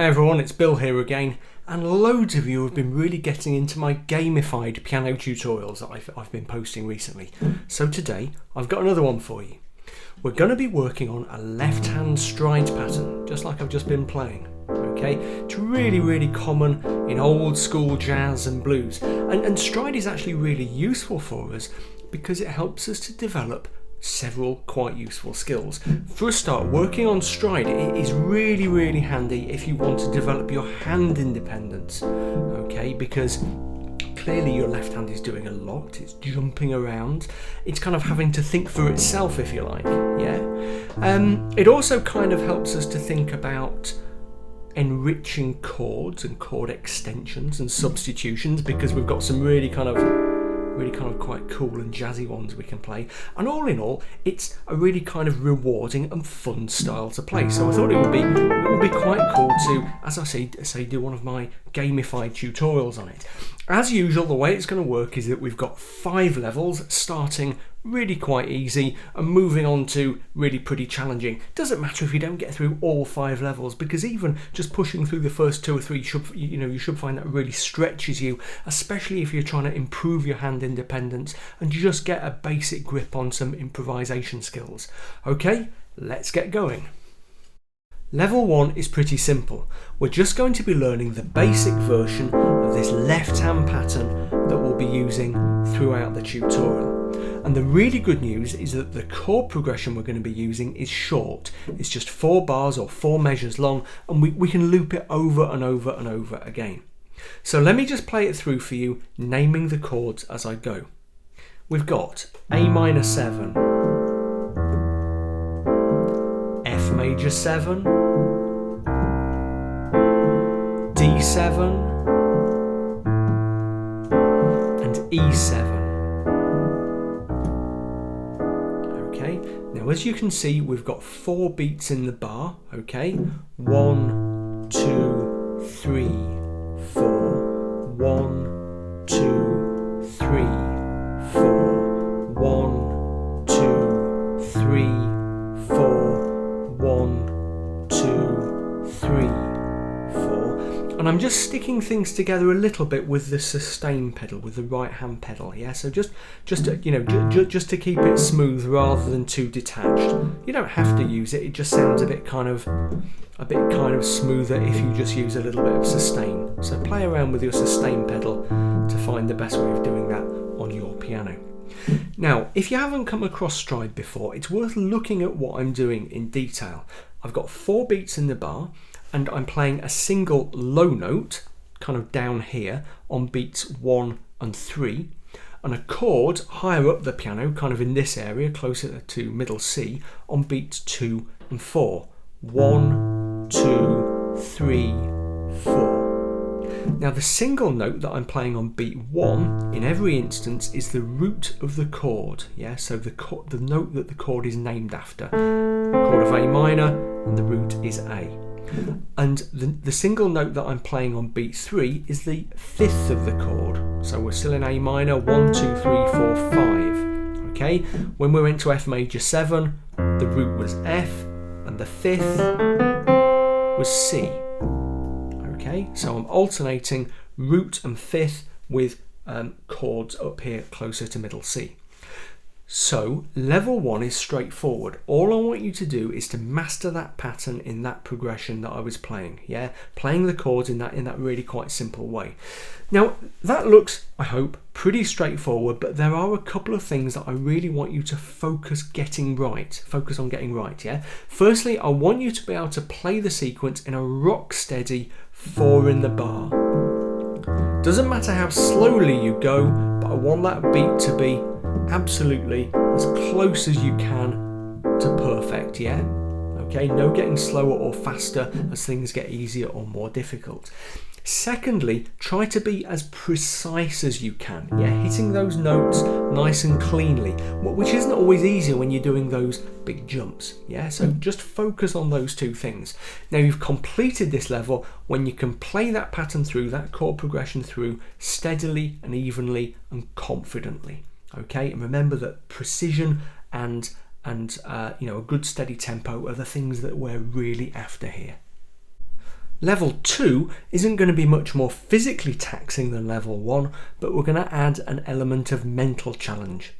Hey everyone, it's Bill here again, and loads of you have been really getting into my gamified piano tutorials that I've been posting recently. So today I've got another one for you. We're going to be working on a left-hand stride pattern, just like I've just been playing. Okay, it's really common in old school jazz and blues, and stride is actually really useful for us because it helps us to develop several quite useful skills. For a start, working on stride is really handy if you want to develop your hand independence, okay, because clearly your left hand is doing a lot, it's jumping around, it's kind of having to think for itself, if you like. It also kind of helps us to think about enriching chords and chord extensions and substitutions, because we've got some really kind of quite cool and jazzy ones we can play, and all in all it's a really kind of rewarding and fun style to play. So I thought it would be quite cool to, as I say, do one of my gamified tutorials on it. As usual, the way it's going to work is that we've got 5 levels, starting really quite easy and moving on to really pretty challenging. Doesn't matter if you don't get through all 5 levels, because even just pushing through the first 2 or 3 you should find that really stretches you, especially if you're trying to improve your hand independence and just get a basic grip on some improvisation skills. Okay, let's get going. Level 1 is pretty simple. We're just going to be learning the basic version of this left hand pattern that we'll be using throughout the tutorial. And the really good news is that the chord progression we're going to be using is short. It's just 4 bars or 4 measures long, and we can loop it over and over and over again. So let me just play it through for you, naming the chords as I go. We've got A minor 7, F major 7, D7 and E7. Okay, now as you can see, we've got 4 beats in the bar. Okay, 1, 2, 3, 4, 1, 2, 3, 4, 1, 2, 3, 4, 1, 2, 3, 4, and I'm just sticking things together a little bit with the sustain pedal, with the right hand pedal. Yeah, so just to keep it smooth rather than too detached. You don't have to use it; it just sounds a bit kind of smoother if you just use a little bit of sustain. So play around with your sustain pedal to find the best way of doing that on your piano. Now, if you haven't come across stride before, it's worth looking at what I'm doing in detail. I've got 4 beats in the bar, and I'm playing a single low note, kind of down here, on beats 1 and 3, and a chord higher up the piano, kind of in this area, closer to middle C, on beats 2 and 4. 1, 2, 3, 4. Now the single note that I'm playing on beat 1 in every instance is the root of the chord. Yeah, so the note that the chord is named after. Chord of A minor, and the root is A. And the single note that I'm playing on beat 3 is the 5th of the chord. So we're still in A minor, 1, 2, 3, 4, 5. Okay, when we went to F major 7, the root was F, and the 5th was C. Okay, so I'm alternating root and 5th with chords up here closer to middle C. So level 1 is straightforward. All I want you to do is to master that pattern in that progression that I was playing. Yeah, playing the chords in that really quite simple way. Now that looks, I hope, pretty straightforward, but there are a couple of things that I really want you to focus on getting right. Yeah. Firstly, I want you to be able to play the sequence in a rock steady 4 in the bar. Doesn't matter how slowly you go, but I want that beat to be absolutely as close as you can to perfect. Yeah, okay, no getting slower or faster as things get easier or more difficult. Secondly, try to be as precise as you can. Yeah, hitting those notes nice and cleanly, which isn't always easy when you're doing those big jumps. Yeah, so just focus on those 2 things. Now you've completed this level when you can play that pattern through, that chord progression through, steadily and evenly and confidently. Okay, and remember that precision and a good steady tempo are the things that we're really after here. Level 2 isn't going to be much more physically taxing than level 1, but we're going to add an element of mental challenge.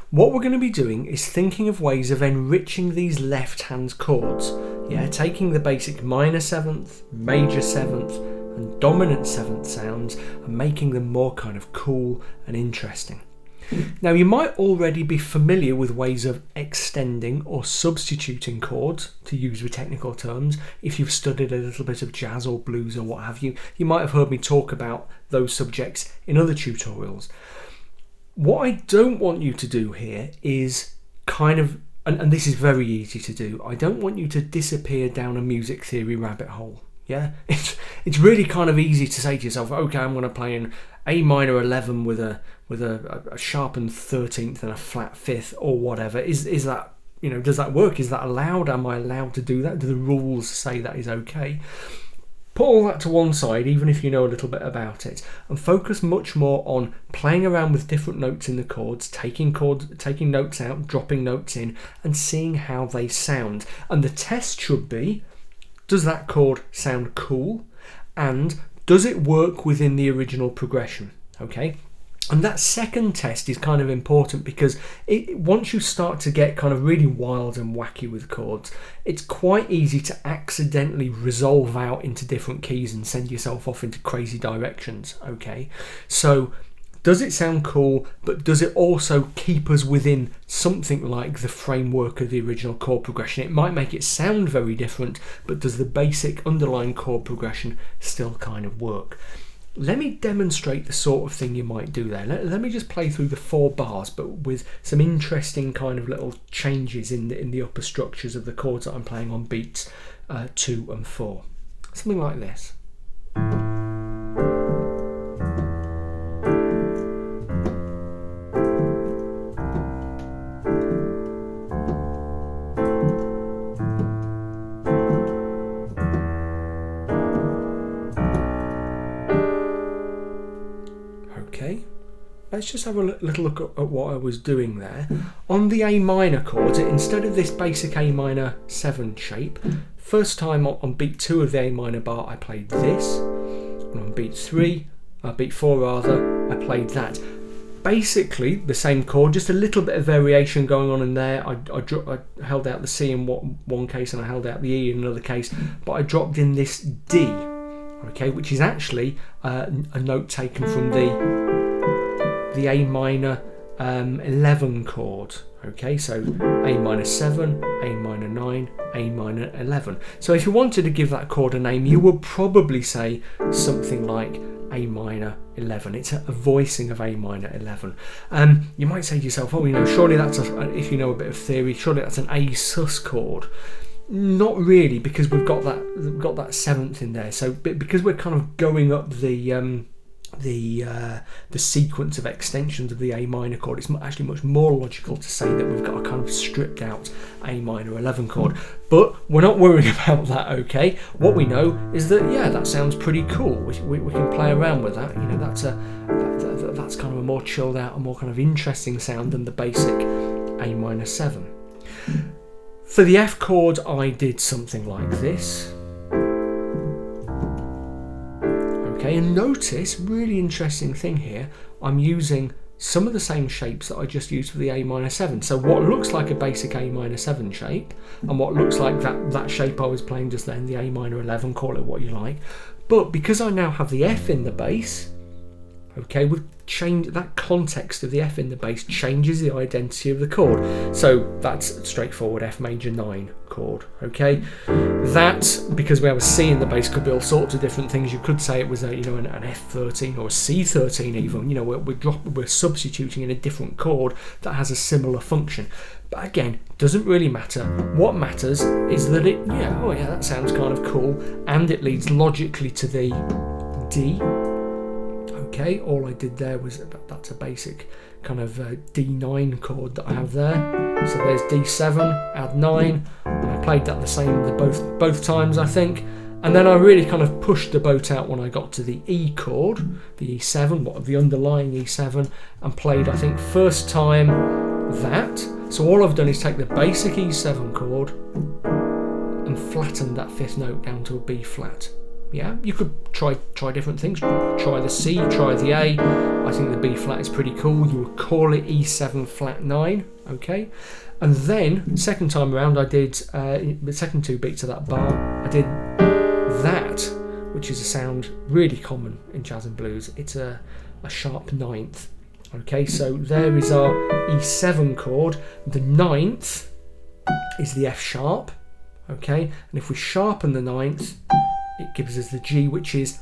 What we're going to be doing is thinking of ways of enriching these left-hand chords. Yeah, taking the basic minor 7th, major 7th, and dominant 7th sounds and making them more kind of cool and interesting. Now, you might already be familiar with ways of extending or substituting chords, to use with technical terms. If you've studied a little bit of jazz or blues or what have you, you might have heard me talk about those subjects in other tutorials. What I don't want you to do here is kind of, and this is very easy to do, I don't want you to disappear down a music theory rabbit hole. Yeah, it's really kind of easy to say to yourself, okay, I'm going to play an A minor 11 with a sharpened 13th and a flat 5th or whatever. Is that, you know, does that work? Is that allowed? Am I allowed to do that? Do the rules say that is okay? Put all that to one side, even if you know a little bit about it, and focus much more on playing around with different notes in the chords, taking notes out, dropping notes in, and seeing how they sound. And the test should be, does that chord sound cool? And does it work within the original progression? Okay. And that second test is kind of important because once you start to get kind of really wild and wacky with chords, it's quite easy to accidentally resolve out into different keys and send yourself off into crazy directions. Okay. So does it sound cool, but does it also keep us within something like the framework of the original chord progression? It might make it sound very different, but does the basic underlying chord progression still kind of work? Let me demonstrate the sort of thing you might do there. Let me just play through the 4 bars, but with some interesting kind of little changes in the upper structures of the chords that I'm playing on beats 2 and 4. Something like this. Let's just have a little look at what I was doing there. On the A minor chords, instead of this basic A minor 7 shape, first time on beat 2 of the A minor bar I played this, and on beat 4 rather, I played that. Basically the same chord, just a little bit of variation going on in there. I held out the C in one case and I held out the E in another case, but I dropped in this D, okay, which is actually a note taken from the A minor 11 chord. Okay, so A minor 7, A minor 9, A minor 11. So if you wanted to give that chord a name, you would probably say something like A minor 11. It's a voicing of A minor 11. You might say to yourself, oh, you know, surely that's if you know a bit of theory, surely that's an A sus chord. Not really, because we've got that 7th in there. So because we're kind of going up the sequence of extensions of the A minor chord, it's actually much more logical to say that we've got a kind of stripped out A minor 11 chord. But we're not worrying about that, okay? What we know is that, yeah, that sounds pretty cool. We can play around with that. You know, that's kind of a more chilled out, a more kind of interesting sound than the basic A minor 7. For the F chord, I did something like this. Okay, and notice, really interesting thing here, I'm using some of the same shapes that I just used for the A minor 7. So what looks like a basic A minor 7 shape, and what looks like that shape I was playing just then, the A minor 11, call it what you like. But because I now have the F in the bass, okay, we've changed that context of the F in the bass, changes the identity of the chord. So that's straightforward F major 9 chord, okay? That, because we have a C in the bass, could be all sorts of different things. You could say it was an F13 or a C13 even. You know, we're substituting in a different chord that has a similar function. But again, doesn't really matter. What matters is that that sounds kind of cool, and it leads logically to the D. Okay, all I did there was, that's a basic kind of D9 chord that I have there. So there's D7, add 9, and I played that the same both times, I think. And then I really kind of pushed the boat out when I got to the E chord, the E7, the underlying E7, and played, I think, first time that. So all I've done is take the basic E7 chord and flattened that 5th note down to a B flat. Yeah, you could try different things. Try the C, try the A. I think the B flat is pretty cool. You would call it E7 flat 9, okay? And then, second time around, I did the second 2 beats of that bar. I did that, which is a sound really common in jazz and blues. It's a sharp 9th. Okay, so there is our E7 chord. The 9th is the F sharp. Okay, and if we sharpen the 9th, it gives us the G, which is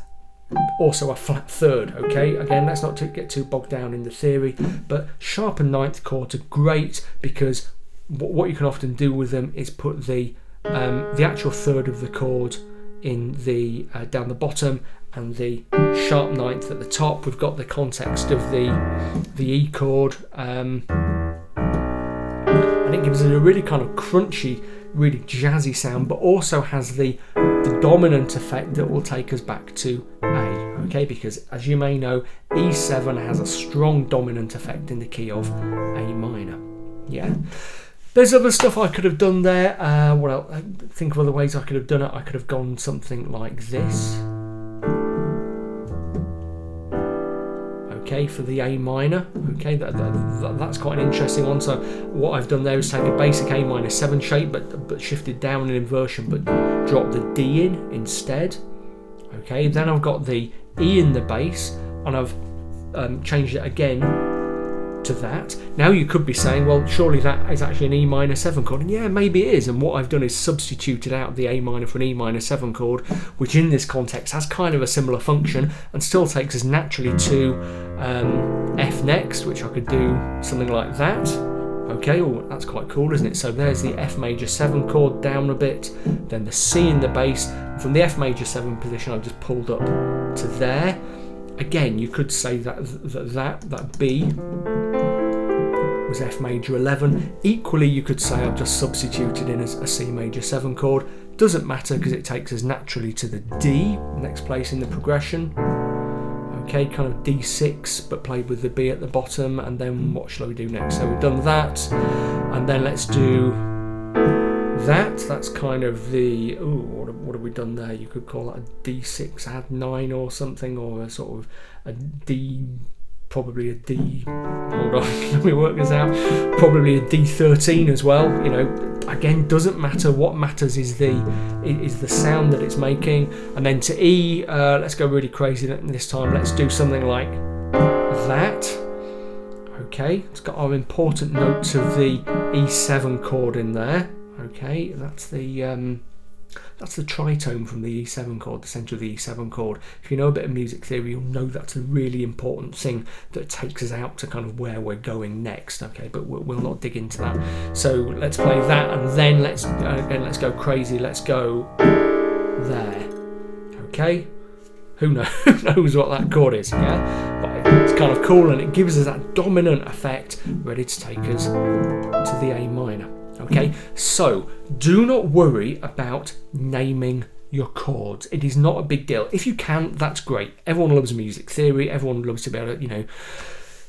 also a flat 3rd. Okay, again, let's not get too bogged down in the theory, but sharp and 9th chords are great because what you can often do with them is put the actual 3rd of the chord in the down the bottom and the sharp 9th at the top. We've got the context of the E chord, and it gives us a really kind of crunchy, really jazzy sound, but also has the dominant effect that will take us back to A, okay? Because as you may know, E7 has a strong dominant effect in the key of A minor. Yeah. There's other stuff I could have done there. What else? Think of other ways I could have done it. I could have gone something like this. Okay, for the A minor. Okay, that's quite an interesting one. So what I've done there is take a basic A minor 7 shape, but shifted down in inversion, but dropped the D in instead. Okay, then I've got the E in the bass, and I've changed it again to that. Now you could be saying, well, surely that is actually an E minor 7 chord, and yeah, maybe it is. And what I've done is substituted out the A minor for an E minor 7 chord, which in this context has kind of a similar function and still takes us naturally to F next, which I could do something like that. Okay, oh, that's quite cool, isn't it? So there's the F major 7 chord down a bit, then the C in the bass. From the F major 7 position, I've just pulled up to there. Again, you could say that B was F major 11. Equally, you could say I've just substituted in as a C major 7 chord. Doesn't matter because it takes us naturally to the D, next place in the progression. Okay, kind of D6, but played with the B at the bottom. And then what shall we do next? So we've done that, and then let's do that. That's kind of the, what have we done there? You could call that a D6 add 9 or something, or a sort of a D, probably a D, hold on, let me work this out, probably a D13 as well. You know, again, doesn't matter. What matters is the sound that it's making. And then to E, let's go really crazy this time. Let's do something like that. Okay, it's got our important notes of the E7 chord in there. Okay, that's the tritone from the E7 chord, the centre of the E7 chord. If you know a bit of music theory, you'll know that's a really important thing that takes us out to kind of where we're going next. Okay, but we'll not dig into that. So let's play that, and then let's go crazy. Let's go there. Okay, who knows what that chord is? Yeah, but it's kind of cool, and it gives us that dominant effect, ready to take us to the A minor. Okay, so do not worry about naming your chords. It is not a big deal. If you can, that's great. Everyone loves music theory. Everyone loves to be able to,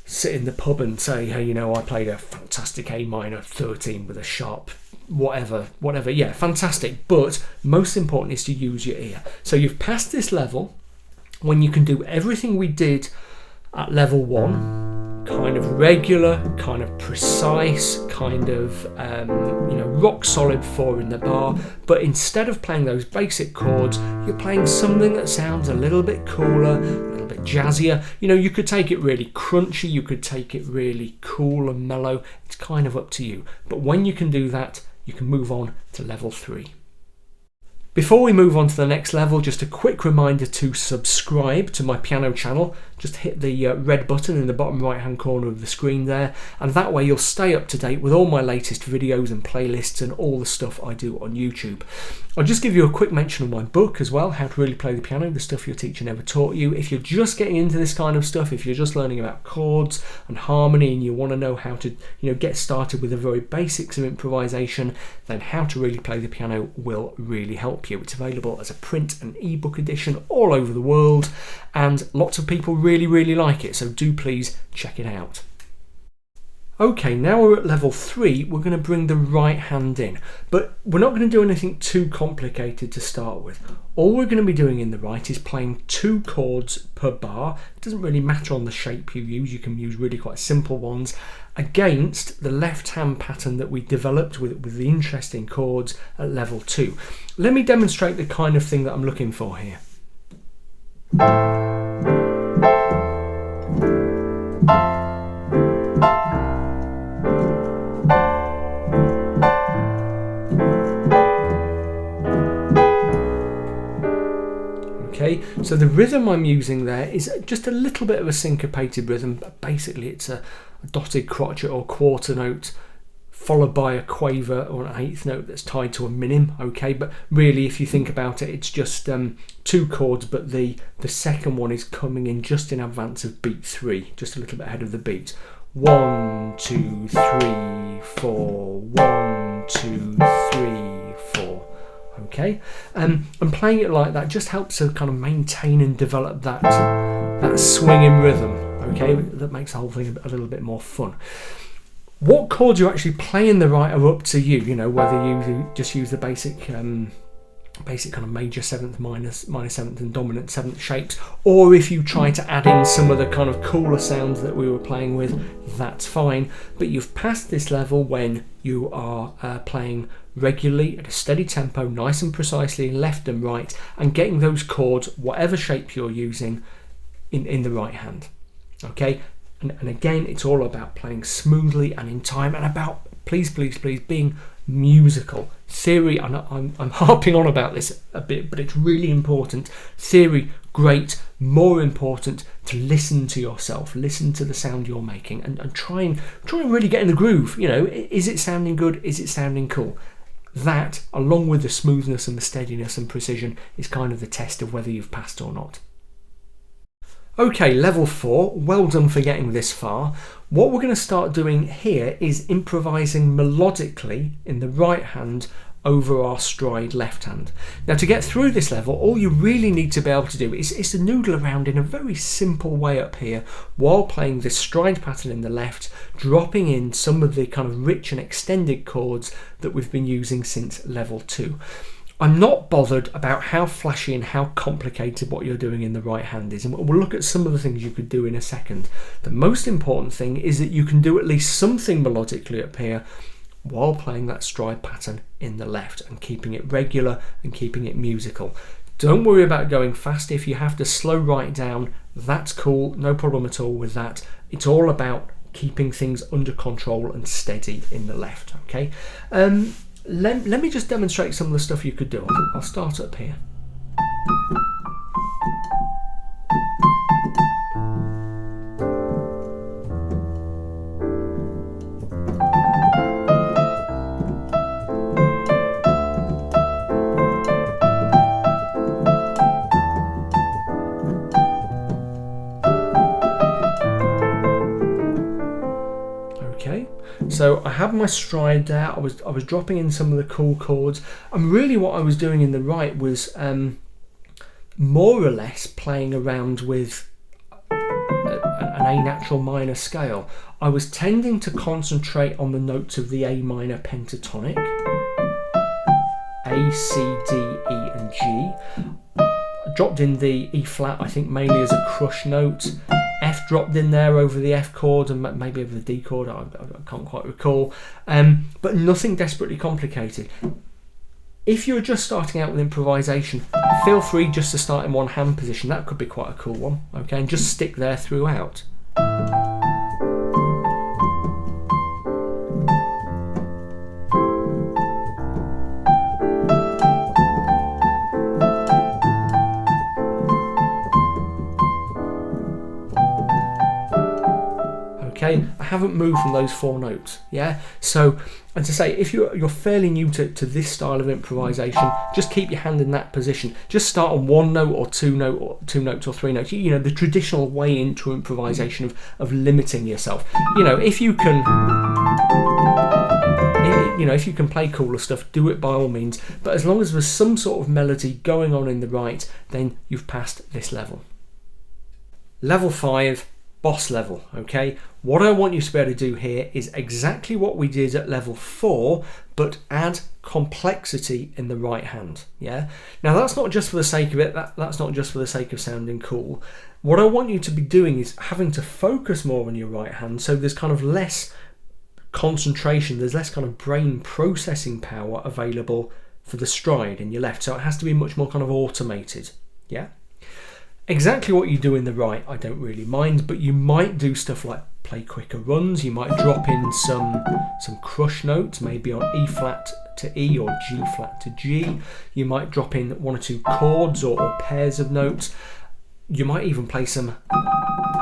sit in the pub and say, hey, I played a fantastic A minor 13 with a sharp whatever. Yeah, fantastic. But most important is to use your ear. So you've passed this level when you can do everything we did at level 1. Kind of regular, kind of precise, kind of rock solid 4 in the bar, but instead of playing those basic chords, you're playing something that sounds a little bit cooler, a little bit jazzier. You could take it really crunchy, you could take it really cool and mellow. It's kind of up to you. But when you can do that, you can move on to level 3. Before we move on to the next level, just a quick reminder to subscribe to my piano channel. Just hit the red button in the bottom right hand corner of the screen there, and that way you'll stay up to date with all my latest videos and playlists and all the stuff I do on YouTube. I'll just give you a quick mention of my book as well, How to Really Play the Piano, the stuff your teacher never taught you. If you're just getting into this kind of stuff, if you're just learning about chords and harmony and you want to know how to get started with the very basics of improvisation, then How to Really Play the Piano will really help you. It's available as a print and ebook edition all over the world, and lots of people really like it, so do please check it out. Okay, now we're at level 3, we're going to bring the right hand in, but we're not going to do anything too complicated to start with. All we're going to be doing in the right is playing 2 chords per bar. It doesn't really matter on the shape you can use really quite simple ones, against the left hand pattern that we developed with the interesting chords at level 2. Let me demonstrate the kind of thing that I'm looking for here. Okay, so the rhythm I'm using there is just a little bit of a syncopated rhythm. Basically, it's a dotted crotchet or quarter note followed by a quaver or an eighth note that's tied to a minim. Okay, but really, if you think about it, it's just 2 chords, but the second one is coming in just in advance of beat 3, just a little bit ahead of the beat. 1, 2, 3, 4. 1, 2, 3, 4. Okay, and playing it like that just helps to kind of maintain and develop that swinging rhythm. Okay, that makes the whole thing a little bit more fun. What chords you actually play in the right are up to you. You know, whether you just use the basic kind of major 7th, minor 7th and dominant 7th shapes, or if you try to add in some of the kind of cooler sounds that we were playing with, that's fine. But you've passed this level when you are playing regularly at a steady tempo, nice and precisely, left and right, and getting those chords, whatever shape you're using, in the right hand. Okay, and again, it's all about playing smoothly and in time, and about please being musical. Theory, I'm harping on about this a bit, but it's really important. Theory, great. More important to listen to yourself, listen to the sound you're making, and try and really get in the groove. You know, is it sounding good? Is it sounding cool? That, along with the smoothness and the steadiness and precision, is kind of the test of whether you've passed or not. Okay, level 4, well done for getting this far. What we're going to start doing here is improvising melodically in the right hand over our stride left hand. Now, to get through this level, all you really need to be able to do is to noodle around in a very simple way up here while playing this stride pattern in the left, dropping in some of the kind of rich and extended chords that we've been using since level 2. I'm not bothered about how flashy and how complicated what you're doing in the right hand is, and we'll look at some of the things you could do in a second. The most important thing is that you can do at least something melodically up here while playing that stride pattern in the left and keeping it regular and keeping it musical. Don't worry about going fast. If you have to slow right down, that's cool, no problem at all with that. It's all about keeping things under control and steady in the left. Okay. Let me just demonstrate some of the stuff you could do. I'll start up here. So I had my stride there, I was dropping in some of the cool chords, and really what I was doing in the right was more or less playing around with an A natural minor scale. I was tending to concentrate on the notes of the A minor pentatonic, A, C, D, E and G. I dropped in the E flat, I think mainly as a crush note. F dropped in there over the F chord and maybe over the D chord, I can't quite recall, but nothing desperately complicated. If you're just starting out with improvisation, feel free just to start in one hand position. That could be quite a cool one, okay, and just stick there throughout. Okay, I haven't moved from those 4 notes, yeah? So, and to say, if you're fairly new to this style of improvisation, just keep your hand in that position. Just start on 1 note or 2 notes or 3 notes. You know, the traditional way into improvisation of limiting yourself. You know, if you can play cooler stuff, do it by all means. But as long as there's some sort of melody going on in the right, then you've passed this level. Level 5. boss level, okay? What I want you to be able to do here is exactly what we did at level 4, but add complexity in the right hand, yeah? Now that's not just for the sake of it, that's not just for the sake of sounding cool. What I want you to be doing is having to focus more on your right hand, so there's kind of less concentration, there's less kind of brain processing power available for the stride in your left, so it has to be much more kind of automated, yeah? Exactly what you do in the right, I don't really mind, but you might do stuff like play quicker runs, you might drop in some crush notes, maybe on E flat to E or G flat to G. You might drop in 1 or 2 chords or pairs of notes. You might even play some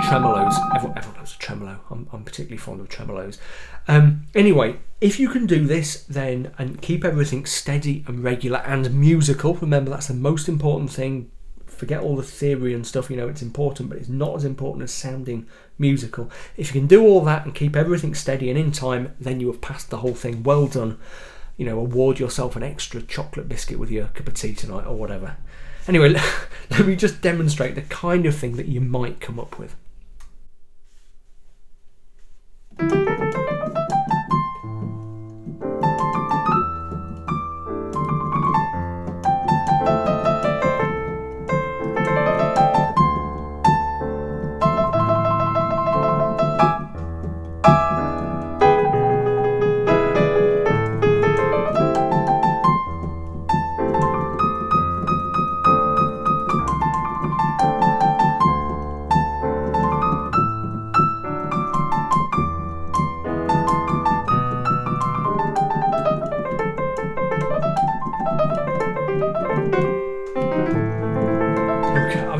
tremolos. Everyone knows a tremolo. I'm particularly fond of tremolos. Anyway, if you can do this then and keep everything steady and regular and musical, remember that's the most important thing. Forget all the theory and stuff, you know, it's important, but it's not as important as sounding musical. If you can do all that and keep everything steady and in time, then you have passed the whole thing. Well done. You know, award yourself an extra chocolate biscuit with your cup of tea tonight or whatever. Anyway, let me just demonstrate the kind of thing that you might come up with.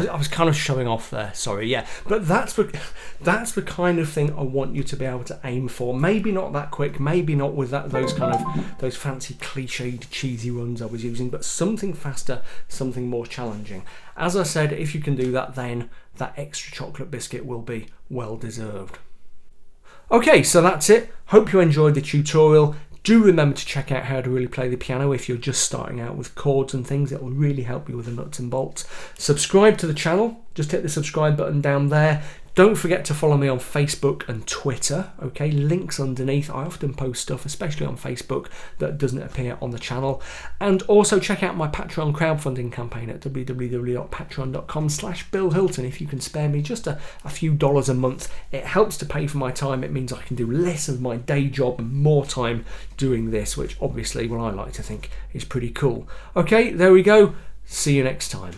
I was kind of showing off there, sorry, yeah, but that's the kind of thing I want you to be able to aim for. Maybe not that quick, maybe not with those fancy cliched cheesy runs I was using, but something faster, something more challenging. As I said, if you can do that, then that extra chocolate biscuit will be well deserved. Okay, so that's it. Hope you enjoyed the tutorial. Do remember to check out how to really play the piano if you're just starting out with chords and things. It will really help you with the nuts and bolts. Subscribe to the channel. Just hit the subscribe button down there. Don't forget to follow me on Facebook and Twitter, okay? Links underneath. I often post stuff, especially on Facebook, that doesn't appear on the channel. And also check out my Patreon crowdfunding campaign at www.patreon.com/Bill Hilton. If you can spare me just a few dollars a month, it helps to pay for my time. It means I can do less of my day job and more time doing this, which obviously, well, I like to think is pretty cool. Okay, there we go. See you next time.